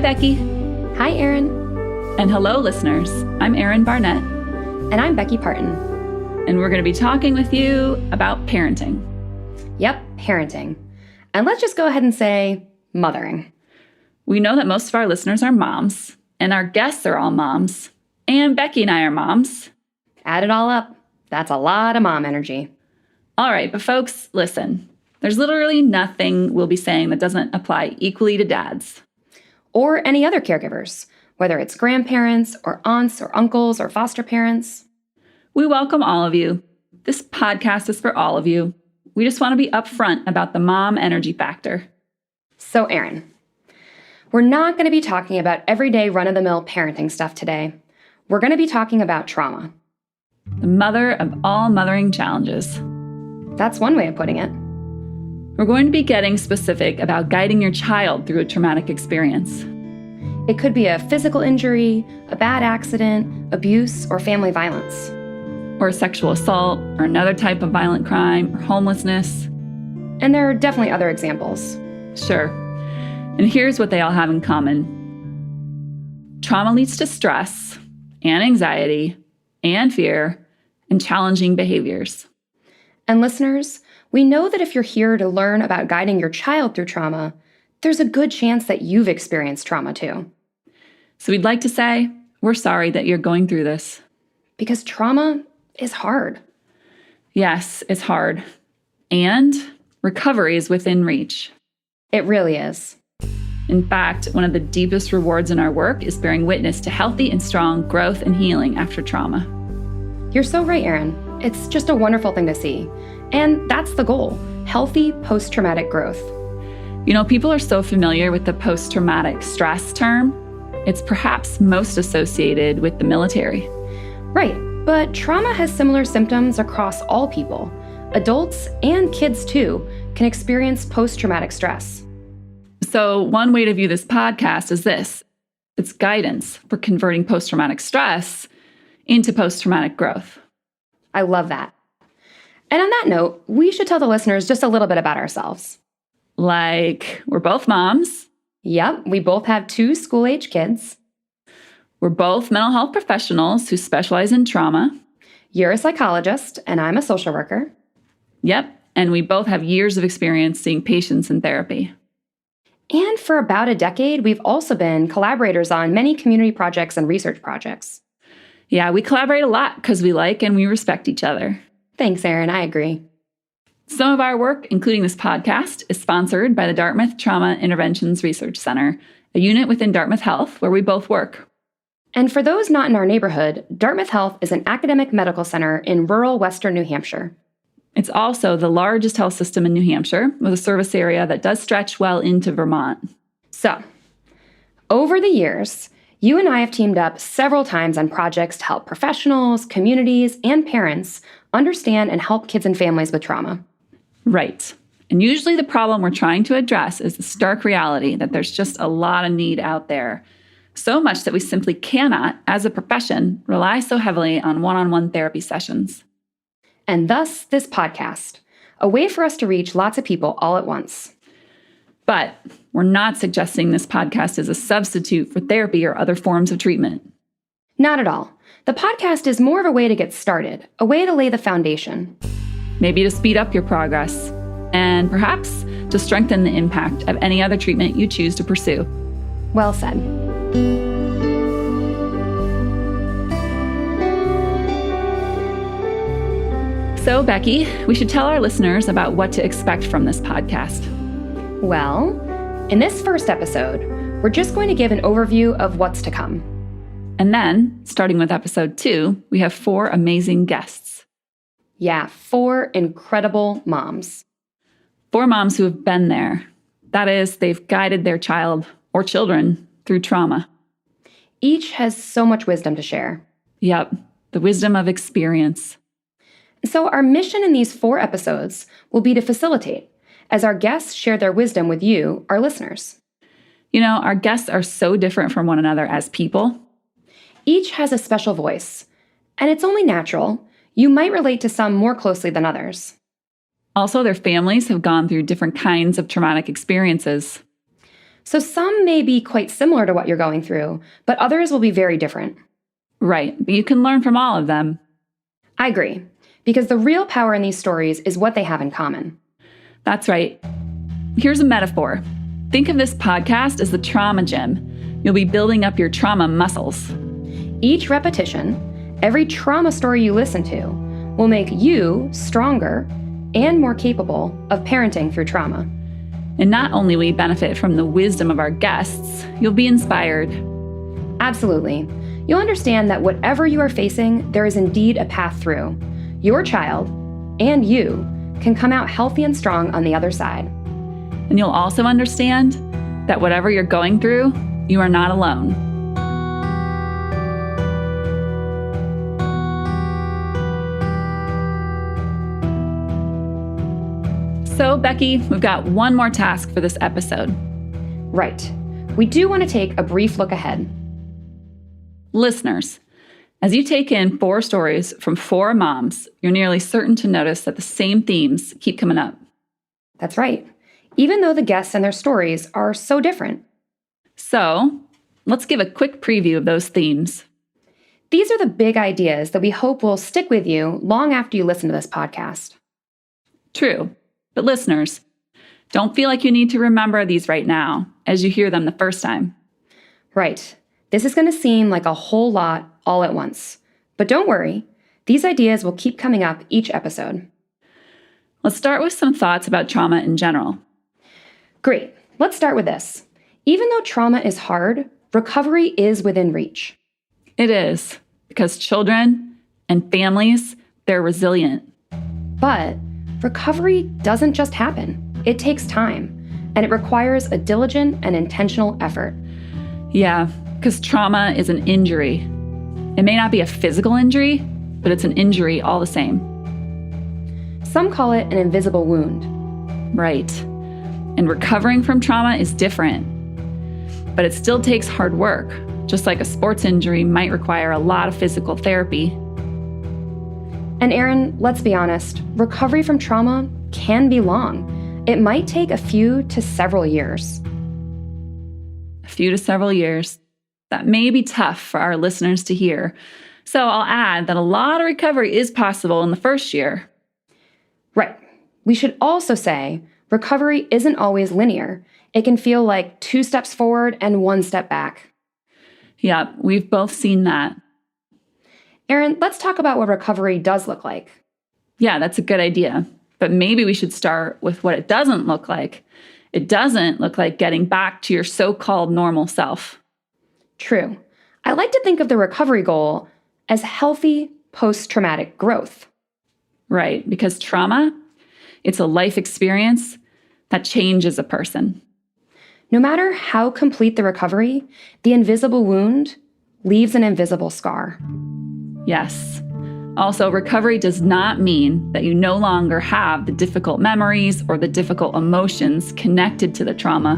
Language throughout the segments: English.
Becky. Hi, Erin. And hello, listeners. I'm Erin Barnett. And I'm Becky Parton. And we're going to be talking with you about parenting. Yep, parenting. And let's just go ahead and say mothering. We know that most of our listeners are moms, and our guests are all moms. And Becky and I are moms. Add it all up. That's a lot of mom energy. All right, but folks, listen. There's literally nothing we'll be saying that doesn't apply equally to dads. Or any other caregivers, whether it's grandparents or aunts or uncles or foster parents. We welcome all of you. This podcast is for all of you. We just want to be upfront about the mom energy factor. So, Erin, we're not going to be talking about everyday run-of-the-mill parenting stuff today. We're going to be talking about trauma. The mother of all mothering challenges. That's one way of putting it. We're going to be getting specific about guiding your child through a traumatic experience. It could be a physical injury, a bad accident, abuse, or family violence. Or sexual assault, or another type of violent crime, or homelessness. And there are definitely other examples. Sure. And here's what they all have in common. Trauma leads to stress, and anxiety, and fear, and challenging behaviors. And listeners, we know that if you're here to learn about guiding your child through trauma, there's a good chance that you've experienced trauma too. So we'd like to say, we're sorry that you're going through this. Because trauma is hard. Yes, it's hard. And recovery is within reach. It really is. In fact, one of the deepest rewards in our work is bearing witness to healthy and strong growth and healing after trauma. You're so right, Erin. It's just a wonderful thing to see. And that's the goal, healthy post-traumatic growth. You know, people are so familiar with the post-traumatic stress term. It's perhaps most associated with the military. Right, but trauma has similar symptoms across all people. Adults and kids, too, can experience post-traumatic stress. So one way to view this podcast is this. It's guidance for converting post-traumatic stress into post-traumatic growth. I love that. And on that note, we should tell the listeners just a little bit about ourselves. Like, we're both moms. Yep, we both have 2 school-age kids. We're both mental health professionals who specialize in trauma. You're a psychologist, and I'm a social worker. Yep, and we both have years of experience seeing patients in therapy. And for about a decade, we've also been collaborators on many community projects and research projects. Yeah, we collaborate a lot because we like and we respect each other. Thanks, Erin. I agree. Some of our work, including this podcast, is sponsored by the Dartmouth Trauma Interventions Research Center, a unit within Dartmouth Health where we both work. And for those not in our neighborhood, Dartmouth Health is an academic medical center in rural western New Hampshire. It's also the largest health system in New Hampshire, with a service area that does stretch well into Vermont. So, over the years, you and I have teamed up several times on projects to help professionals, communities, and parents understand and help kids and families with trauma. Right. And usually the problem we're trying to address is the stark reality that there's just a lot of need out there. So much that we simply cannot, as a profession, rely so heavily on one-on-one therapy sessions. And thus, this podcast, a way for us to reach lots of people all at once. But we're not suggesting this podcast is a substitute for therapy or other forms of treatment. Not at all. The podcast is more of a way to get started, a way to lay the foundation. Maybe to speed up your progress, and perhaps to strengthen the impact of any other treatment you choose to pursue. Well said. So, Becky, we should tell our listeners about what to expect from this podcast. Well, in this first episode, we're just going to give an overview of what's to come. And then, starting with episode 2, we have 4 amazing guests. Yeah, 4 incredible moms. 4 moms who have been there. That is, they've guided their child or children through trauma. Each has so much wisdom to share. Yep, the wisdom of experience. So our mission in these 4 episodes will be to facilitate, as our guests share their wisdom with you, our listeners. You know, our guests are so different from one another as people. Each has a special voice, and it's only natural. You might relate to some more closely than others. Also, their families have gone through different kinds of traumatic experiences. So some may be quite similar to what you're going through, but others will be very different. Right, but you can learn from all of them. I agree, because the real power in these stories is what they have in common. That's right. Here's a metaphor. Think of this podcast as the trauma gym. You'll be building up your trauma muscles. Each repetition, every trauma story you listen to, will make you stronger and more capable of parenting through trauma. And not only will you benefit from the wisdom of our guests, you'll be inspired. Absolutely. You'll understand that whatever you are facing, there is indeed a path through. Your child and you can come out healthy and strong on the other side. And you'll also understand that whatever you're going through, you are not alone. So, Becky, we've got one more task for this episode. Right. We do want to take a brief look ahead. Listeners, as you take in 4 stories from 4 moms, you're nearly certain to notice that the same themes keep coming up. That's right. Even though the guests and their stories are so different. So, let's give a quick preview of those themes. These are the big ideas that we hope will stick with you long after you listen to this podcast. True. But listeners, don't feel like you need to remember these right now as you hear them the first time. Right. This is going to seem like a whole lot all at once. But don't worry, these ideas will keep coming up each episode. Let's start with some thoughts about trauma in general. Great. Let's start with this. Even though trauma is hard, recovery is within reach. It is, because children and families, they're resilient. But recovery doesn't just happen. It takes time, and it requires a diligent and intentional effort. Yeah, because trauma is an injury. It may not be a physical injury, but it's an injury all the same. Some call it an invisible wound. Right. And recovering from trauma is different. But it still takes hard work, just like a sports injury might require a lot of physical therapy. And Erin, let's be honest, recovery from trauma can be long. It might take a few to several years. A few to several years. That may be tough for our listeners to hear. So I'll add that a lot of recovery is possible in the first year. Right. We should also say recovery isn't always linear. It can feel like 2 steps forward and 1 step back. Yeah, we've both seen that. Erin, let's talk about what recovery does look like. Yeah, that's a good idea. But maybe we should start with what it doesn't look like. It doesn't look like getting back to your so-called normal self. True. I like to think of the recovery goal as healthy post-traumatic growth. Right, because trauma, it's a life experience that changes a person. No matter how complete the recovery, the invisible wound leaves an invisible scar. Yes. Also, recovery does not mean that you no longer have the difficult memories or the difficult emotions connected to the trauma.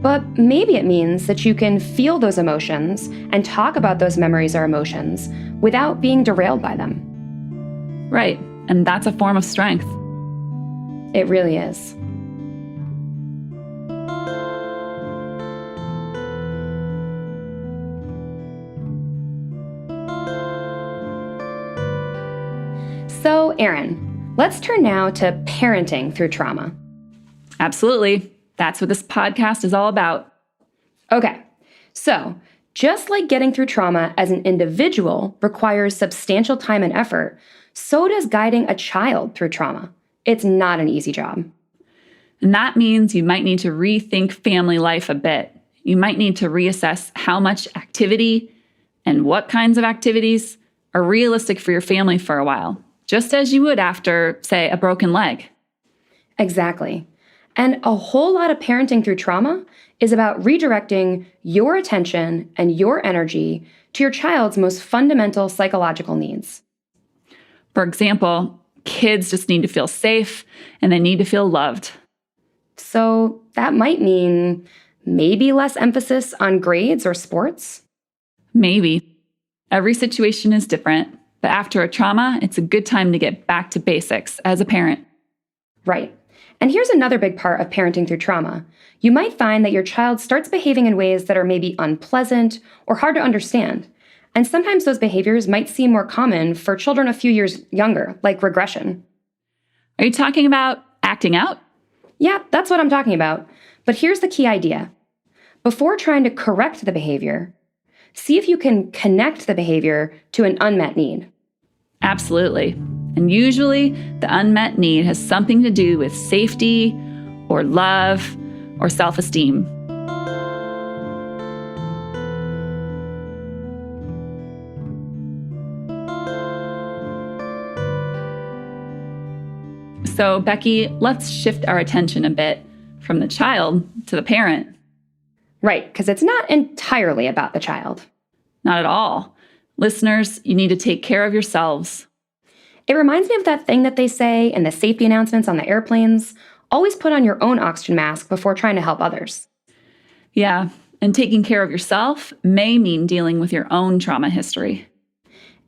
But maybe it means that you can feel those emotions and talk about those memories or emotions without being derailed by them. Right, and that's a form of strength. It really is. So, Erin, let's turn now to parenting through trauma. Absolutely. That's what this podcast is all about. Okay, so just like getting through trauma as an individual requires substantial time and effort, so does guiding a child through trauma. It's not an easy job. And that means you might need to rethink family life a bit. You might need to reassess how much activity and what kinds of activities are realistic for your family for a while, just as you would after, say, a broken leg. Exactly. And a whole lot of parenting through trauma is about redirecting your attention and your energy to your child's most fundamental psychological needs. For example, kids just need to feel safe and they need to feel loved. So that might mean maybe less emphasis on grades or sports? Maybe. Every situation is different, but after a trauma, it's a good time to get back to basics as a parent. Right. And here's another big part of parenting through trauma. You might find that your child starts behaving in ways that are maybe unpleasant or hard to understand. And sometimes those behaviors might seem more common for children a few years younger, like regression. Are you talking about acting out? Yeah, that's what I'm talking about. But here's the key idea. Before trying to correct the behavior, see if you can connect the behavior to an unmet need. Absolutely. And usually, the unmet need has something to do with safety or love or self-esteem. So, Becky, let's shift our attention a bit from the child to the parent. Right, because it's not entirely about the child. Not at all. Listeners, you need to take care of yourselves. It reminds me of that thing that they say in the safety announcements on the airplanes. Always put on your own oxygen mask before trying to help others. Yeah, and taking care of yourself may mean dealing with your own trauma history.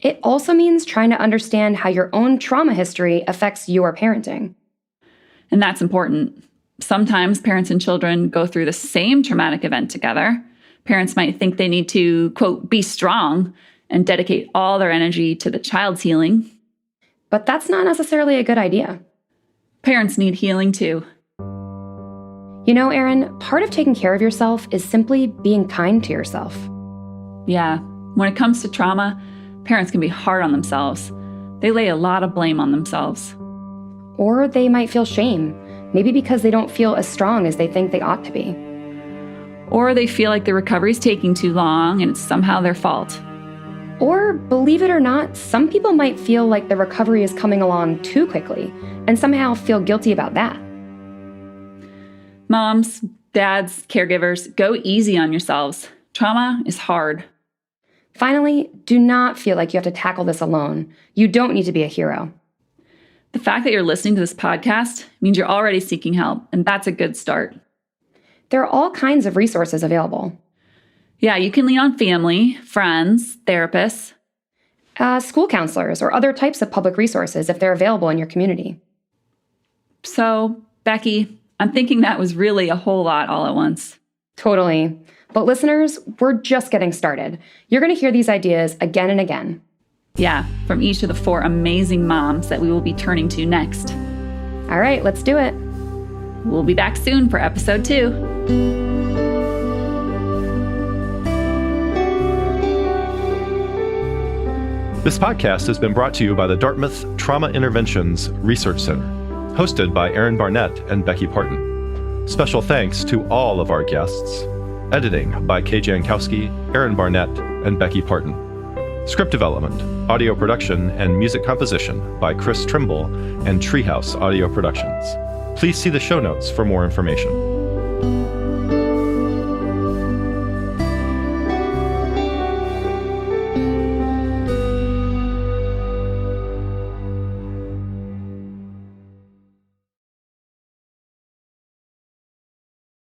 It also means trying to understand how your own trauma history affects your parenting. And that's important. Sometimes parents and children go through the same traumatic event together. Parents might think they need to, quote, be strong and dedicate all their energy to the child's healing. But that's not necessarily a good idea. Parents need healing too. You know, Erin, part of taking care of yourself is simply being kind to yourself. Yeah, when it comes to trauma, parents can be hard on themselves. They lay a lot of blame on themselves. Or they might feel shame, maybe because they don't feel as strong as they think they ought to be. Or they feel like the recovery's taking too long and it's somehow their fault. Or, believe it or not, some people might feel like the recovery is coming along too quickly and somehow feel guilty about that. Moms, dads, caregivers, go easy on yourselves. Trauma is hard. Finally, do not feel like you have to tackle this alone. You don't need to be a hero. The fact that you're listening to this podcast means you're already seeking help, and that's a good start. There are all kinds of resources available. Yeah, you can lean on family, friends, therapists. School counselors or other types of public resources if they're available in your community. So, Becky, I'm thinking that was really a whole lot all at once. Totally. But listeners, we're just getting started. You're going to hear these ideas again and again. Yeah, from each of the 4 amazing moms that we will be turning to next. All right, let's do it. We'll be back soon for episode 2. This podcast has been brought to you by the Dartmouth Trauma Interventions Research Center, hosted by Erin Barnett and Becky Parton. Special thanks to all of our guests. Editing by Kay Jankowski, Erin Barnett, and Becky Parton. Script development, audio production, and music composition by Chris Trimble and Treehouse Audio Productions. Please see the show notes for more information.